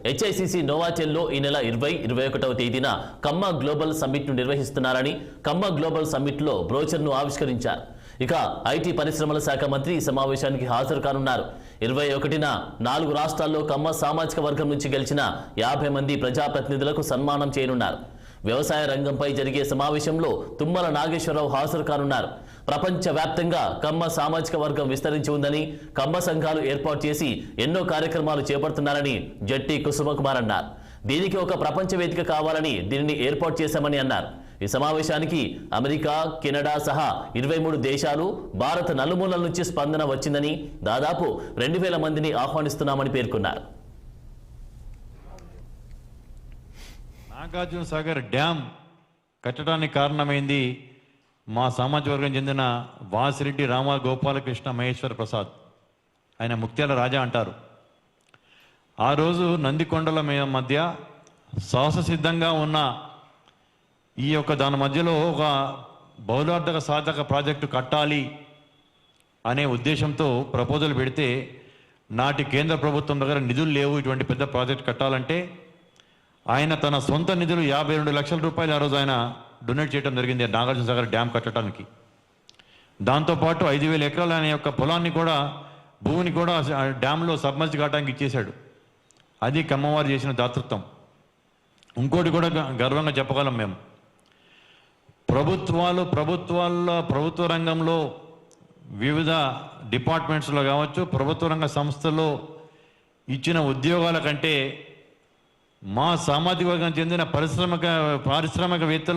HICC నోవాటెల్లో ఈ నెల 20-21వ తేదీన కమ్మ గ్లోబల్ సమ్మిట్ను నిర్వహిస్తున్నారని కమ్మ గ్లోబల్ సమ్మిట్లో బ్రోచర్ను ఆవిష్కరించారు. ఇక ఐటీ పరిశ్రమల శాఖ మంత్రి ఈ సమావేశానికి హాజరు కానున్నారు. 21న 4 రాష్ట్రాల్లో కమ్మ సామాజిక వర్గం నుంచి గెలిచిన 50 మంది ప్రజాప్రతినిధులకు సన్మానం చేయనున్నారు. వ్యవసాయ రంగంపై జరిగే సమావేశంలో తుమ్మల నాగేశ్వరరావు హాజరు కానున్నారు. ప్రపంచవ్యాప్తంగా కమ్మ సామాజిక వర్గం విస్తరించి ఉందని, కమ్మ సంఘాలు ఏర్పాటు చేసి ఎన్నో కార్యక్రమాలు చేపడుతున్నారని జట్టి కుసుమకుమార్ అన్నారు. దీనికి ఒక ప్రపంచ వేదిక కావాలని దీనిని ఏర్పాటు చేశామని అన్నారు. ఈ సమావేశానికి అమెరికా, కెనడా సహా 23 దేశాలు, భారత్ నలుమూలల నుంచి స్పందన వచ్చిందని, దాదాపు 2000 మందిని ఆహ్వానిస్తున్నామని పేర్కొన్నారు. నాగార్జున సాగర్ డ్యామ్ కట్టడానికి కారణమైంది మా సామాజిక వర్గం చెందిన వాసిరెడ్డి రామ గోపాలకృష్ణ మహేశ్వర ప్రసాద్. ఆయన ముక్త్యాల రాజా అంటారు. ఆ రోజు నందికొండల మధ్య సాహస సిద్ధంగా ఉన్న ఈ యొక్క దాని మధ్యలో ఒక బహుళార్థక సాధక ప్రాజెక్టు కట్టాలి అనే ఉద్దేశంతో ప్రపోజల్ పెడితే, నాటి కేంద్ర ప్రభుత్వం దగ్గర నిధులు లేవు ఇటువంటి పెద్ద ప్రాజెక్ట్ కట్టాలంటే, ఆయన తన సొంత నిధులు 52 లక్షల రూపాయలు ఆ రోజు ఆయన డొనేట్ చేయడం జరిగింది నాగార్జున సాగర్ డ్యామ్ కట్టడానికి. దాంతోపాటు 5000 ఎకరాలు ఆయన యొక్క పొలాన్ని కూడా, భూమిని కూడా డ్యాంలో సబ్మర్జ్ కావడానికి ఇచ్చేశాడు. అది కమ్మవారు చేసిన దాతృత్వం. ఇంకోటి కూడా గర్వంగా చెప్పగలం మేము, ప్రభుత్వ రంగంలో వివిధ డిపార్ట్మెంట్స్లో కావచ్చు, ప్రభుత్వ రంగ సంస్థల్లో ఇచ్చిన ఉద్యోగాల కంటే మా సామాజిక వర్గం చెందిన పారిశ్రామికవేత్తలు